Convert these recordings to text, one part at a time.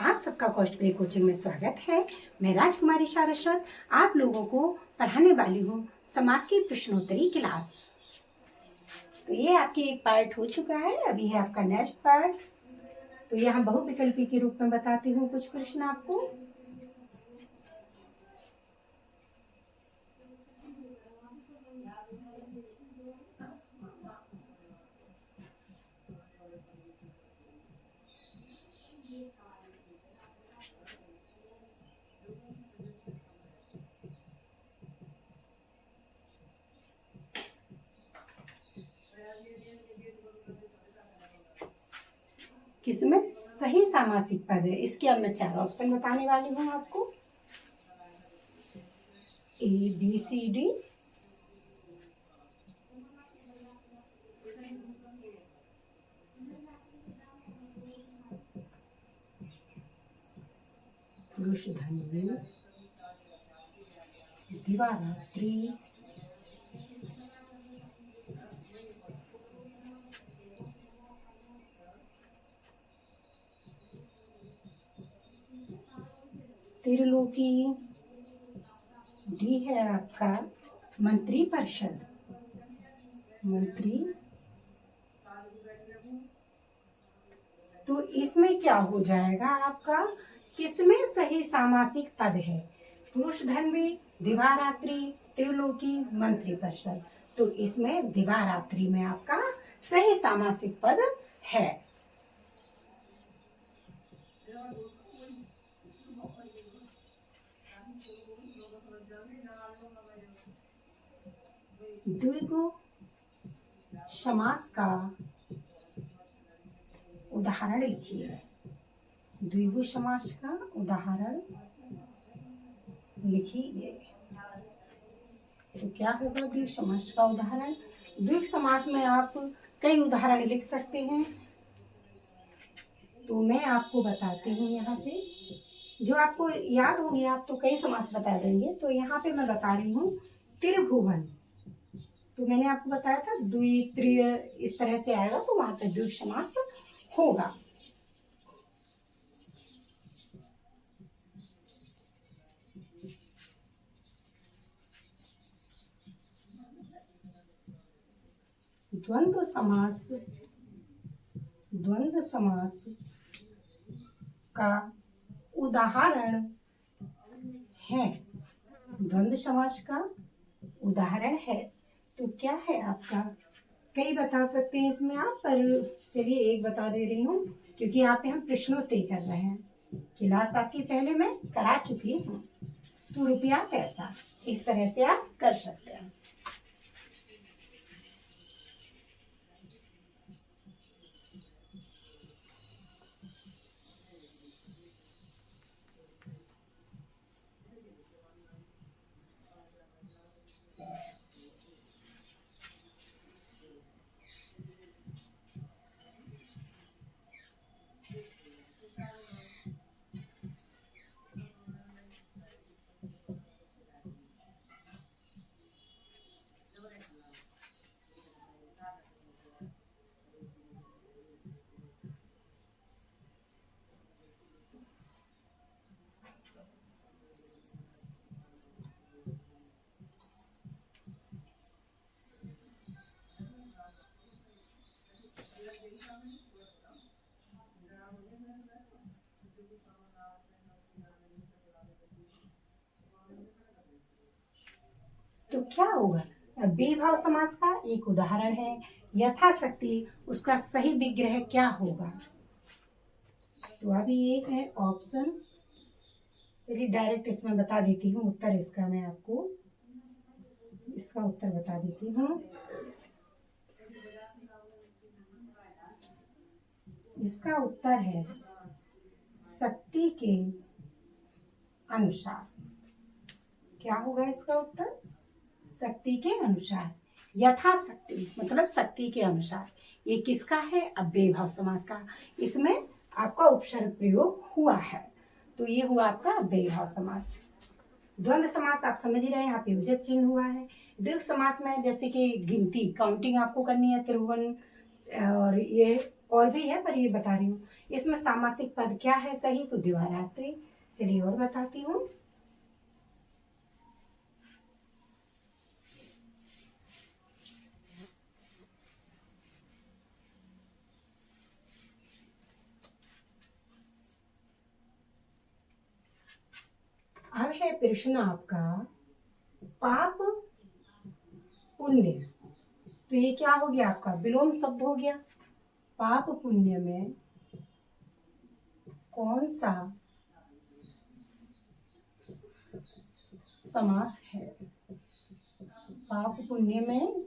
आप सबका cost play coaching में स्वागत है। मैं राजकुमारी सारस्वत आप लोगों को पढ़ाने वाली हूँ समास की प्रश्नोत्तरी क्लास। तो ये आपकी एक पार्ट हो चुका है, अभी है आपका नेक्स्ट पार्ट। तो यहाँ बहुविकल्पी के रूप में बताती हूँ कुछ प्रश्न आपको। किसमें सही सामासिक पद है, इसके अब मैं 4 ऑप्शन बताने वाली हूँ आपको। ABCD, पुरुष धन्वी, दिवारात्रि, त्रिलोकी, डी है आपका मंत्री परिषद, मंत्री। तो इसमें क्या हो जाएगा आपका, किसमें सही सामासिक पद है? पुरुष धन्वी, दिवारात्रि, त्रिलोकी, मंत्री परिषद। तो इसमें दिवारात्रि में आपका सही सामासिक पद है। द्विगु समास का उदाहरण लिखिए। द्विगु समास का उदाहरण लिखिए। तो क्या होगा द्विगु समास का उदाहरण? द्विगु समास में आप कई उदाहरण लिख सकते हैं। तो मैं आपको बताती हूँ यहाँ पे, जो आपको याद होंगे आप तो कई समास बता देंगे। तो यहाँ पे मैं बता रही हूँ त्रिभुवन। तो मैंने आपको बताया था द्वि त्रिय इस तरह से आएगा, तो वहां पे द्विगु समास होगा। द्वंद्व समास, द्वंद्व समास का उदाहरण है, द्वंद्व समास का उदाहरण है। तो क्या है आपका, कई बता सकते हैं इसमें आप, पर चलिए एक बता दे रही हूँ क्योंकि यहाँ पे हम प्रश्नोत्तरी कर रहे हैं। क्लास आपकी पहले मैं करा चुकी हूँ। तो रुपया पैसा, इस तरह से आप कर सकते हैं। तो क्या होगा, बेभाव समास का एक उदाहरण है यथाशक्ति, उसका सही विग्रह क्या होगा? तो अभी एक है ऑप्शन, चलिए डायरेक्ट इसमें बता देती हूँ उत्तर इसका। मैं आपको इसका उत्तर बता देती हूँ। इसका उत्तर है शक्ति के अनुसार। क्या होगा इसका उत्तर? शक्ति के अनुसार, यथाशक्ति मतलब शक्ति के अनुसार। ये किसका है? अव्ययीभाव समास का। इसमें आपका उपसर्ग प्रयोग हुआ है, तो ये हुआ आपका अव्ययीभाव समास। द्वंद्व समास आप समझ ही रहे हैं, यहाँ पे योजक चिन्ह हुआ है। द्विगु समास में जैसे कि गिनती, काउंटिंग आपको करनी है, त्रिभुवन और ये और भी है पर ये बता रही हूँ। इसमें सामासिक पद क्या है सही? तो द्विवारात्री। चलिए और बताती हूँ। अब है प्रश्न आपका पाप पुण्य। तो ये क्या हो गया आपका? विलोम शब्द हो गया। पाप पुण्य में कौन सा समास है? पाप पुण्य में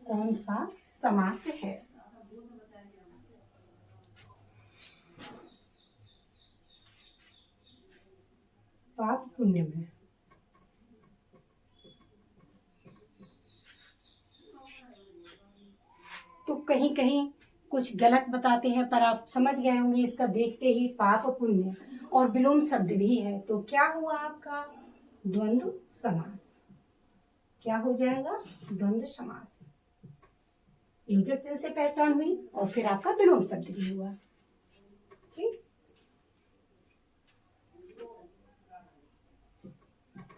कौन सा समास है? पाप पुण्य में तो कहीं कहीं कुछ गलत बताते हैं, पर आप समझ गए होंगे इसका देखते ही। पाप पुण्य और विलोम शब्द भी है, तो क्या हुआ आपका? द्वंद्व समास। क्या हो जाएगा? द्वंद्व समास। योजक चिन्ह से पहचान हुई और फिर आपका विलोम शब्द भी हुआ। ठीक।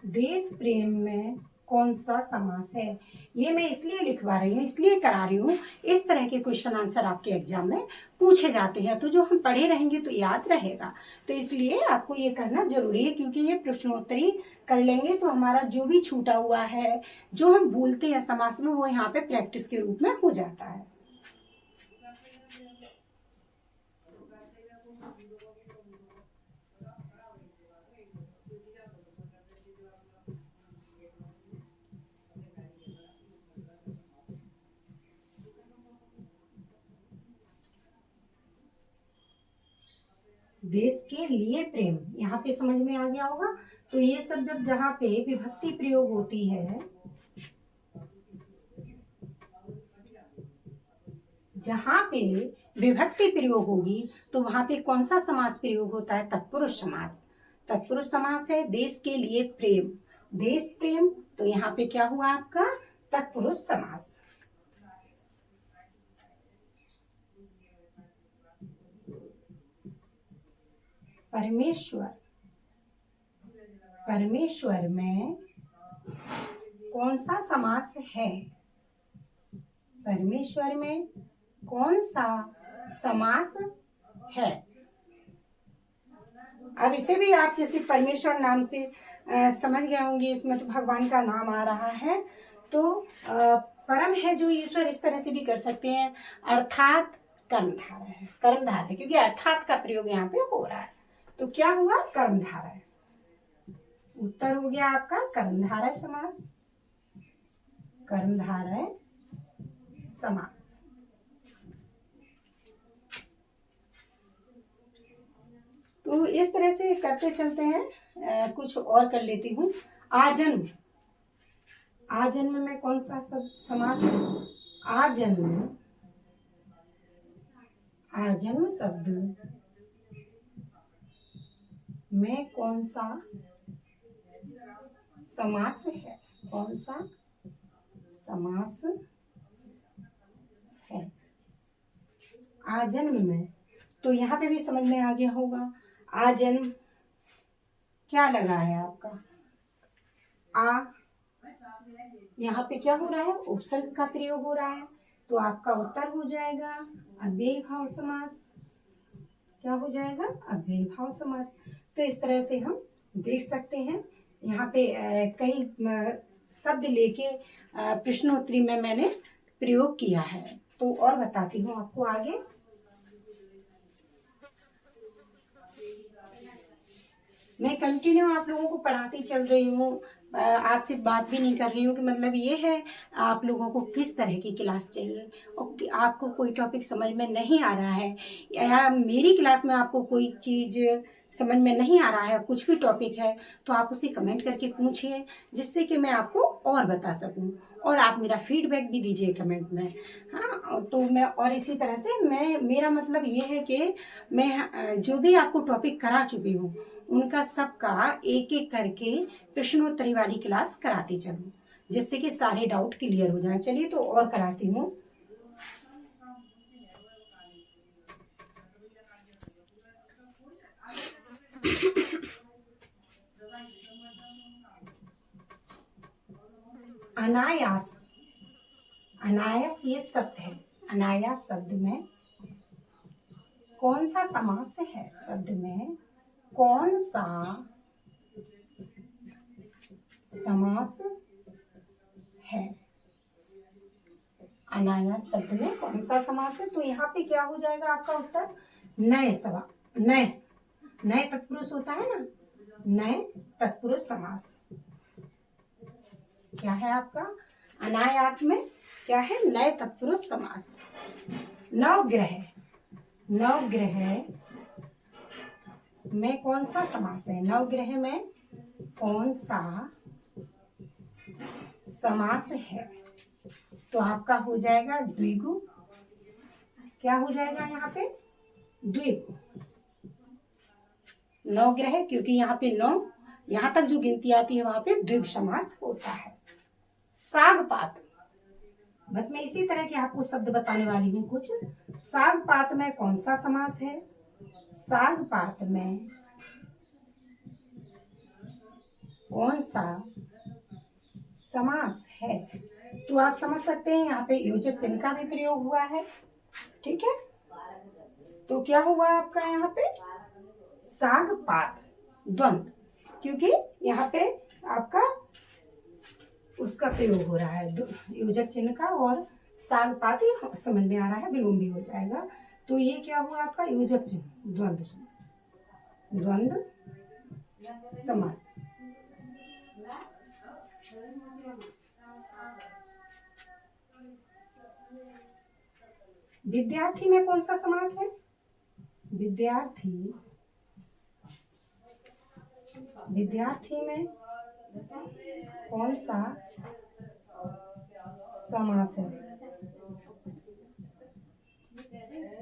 देश प्रेम में कौन सा समास है? ये मैं इसलिए लिखवा रही हूँ, इसलिए करा रही हूँ, इस तरह के क्वेश्चन आंसर आपके एग्जाम में पूछे जाते हैं, तो जो हम पढ़े रहेंगे तो याद रहेगा। तो इसलिए आपको ये करना जरूरी है, क्योंकि ये प्रश्नोत्तरी कर लेंगे तो हमारा जो भी छूटा हुआ है, जो हम भूलते हैं समास में, वो यहाँ पे प्रैक्टिस के रूप में हो जाता है। देश के लिए प्रेम, यहाँ पे समझ में आ गया होगा। तो ये सब जब जहाँ पे विभक्ति प्रयोग होती है, जहाँ पे विभक्ति प्रयोग होगी, तो वहां पे कौन सा समास प्रयोग होता है? तत्पुरुष समास। तत्पुरुष समास है देश के लिए प्रेम, देश प्रेम, तो यहाँ पे क्या हुआ आपका? तत्पुरुष समास। परमेश्वर, परमेश्वर में कौन सा समास है? परमेश्वर में कौन सा समास है? अब इसे भी आप जैसे परमेश्वर नाम से समझ गए होंगे, इसमें तो भगवान का नाम आ रहा है, तो परम है जो ईश्वर, इस तरह से भी कर सकते हैं। अर्थात कर्मधारय है, कर्मधारय है, क्योंकि अर्थात का प्रयोग यहाँ पे हो रहा है, तो क्या हुआ? कर्मधारय। उत्तर हो गया आपका कर्मधारय समास। कर्मधारय समास। तो इस तरह से करते चलते हैं। कुछ और कर लेती हूँ। आजन्म, आजन्म में कौन सा सब समास है? आजन्म, आजन्म शब्द में कौन सा समास है? कौन सा समास है आजन्म में? तो यहाँ पे भी समझ में आ गया होगा। आजन्म क्या लगा है आपका? आ, यहाँ पे क्या हो रहा है? उपसर्ग का प्रयोग हो रहा है, तो आपका उत्तर हो जाएगा अव्ययी भाव समास। क्या हो जाएगा? अव्ययी भाव समास। तो इस तरह से हम देख सकते हैं। यहाँ पे कई शब्द लेके प्रश्नोत्तरी में मैंने प्रयोग किया है। तो और बताती हूँ आपको आगे। मैं कंटिन्यू आप लोगों को पढ़ाती चल रही हूँ, आपसे बात भी नहीं कर रही हूँ कि मतलब ये है आप लोगों को किस तरह की क्लास चाहिए, और आपको कोई टॉपिक समझ में नहीं आ रहा है, या मेरी क्लास में आपको कोई चीज़ समझ में नहीं आ रहा है, कुछ भी टॉपिक है, तो आप उसे कमेंट करके पूछिए, जिससे कि मैं आपको और बता सकूं, और आप मेरा फीडबैक भी दीजिए कमेंट में। हाँ, तो मैं और इसी तरह से मेरा मतलब ये है कि मैं जो भी आपको टॉपिक करा चुकी हूँ, उनका सबका एक एक करके प्रश्नोत्तरी वाली क्लास कराती चलूं, जिससे कि सारे डाउट क्लियर हो जाएं। चलिए तो और कराती हूँ। अनायास, अनायास ये शब्द है, अनायास शब्द में कौन सा समास है? शब्द में कौन सा समास है? अनायास शब्द में कौन सा समास है? तो यहाँ पे क्या हो जाएगा आपका उत्तर? नए सवा, नए, नए तत्पुरुष होता है ना, नए तत्पुरुष समास। क्या है आपका? अनायास में क्या है? नए तत्पुरुष समास। नवग्रह, नवग्रह में कौन सा समास है? नवग्रह में कौन सा समास है? तो आपका हो जाएगा द्विगु। क्या हो जाएगा यहाँ पे? द्विगु। नवग्रह, क्योंकि यहाँ पे नौ, यहाँ तक जो गिनती आती है वहां पे द्विगु समास होता है। सागपात, बस मैं इसी तरह के आपको शब्द बताने वाली हूँ कुछ। सागपात में कौन सा समास है? सागपात में कौन सा समास है? तो आप समझ सकते हैं यहाँ पे योजक चिन्ह का भी प्रयोग हुआ है, ठीक है। तो क्या हुआ आपका यहाँ पे? सागपात द्वंद, क्योंकि यहाँ पे आपका उसका प्रयोग हो रहा है योजक चिन्ह का, और सागपात समझ में आ रहा है, विलोम भी हो जाएगा। तो ये क्या हुआ आपका? योजक चिन्ह, द्वंद, द्वंद समास। विद्यार्थी में कौन सा समास है? विद्यार्थी, विद्यार्थी में कौन सा समास है?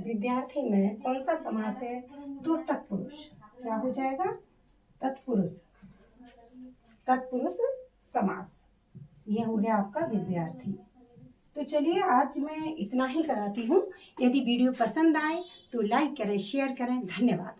विद्यार्थी में कौन सा समास है? तो तत्पुरुष। क्या हो जाएगा? तत्पुरुष, तत्पुरुष समास। यह हो गया आपका विद्यार्थी। तो चलिए आज मैं इतना ही कराती हूँ। यदि वीडियो पसंद आए तो लाइक करें, शेयर करें। धन्यवाद।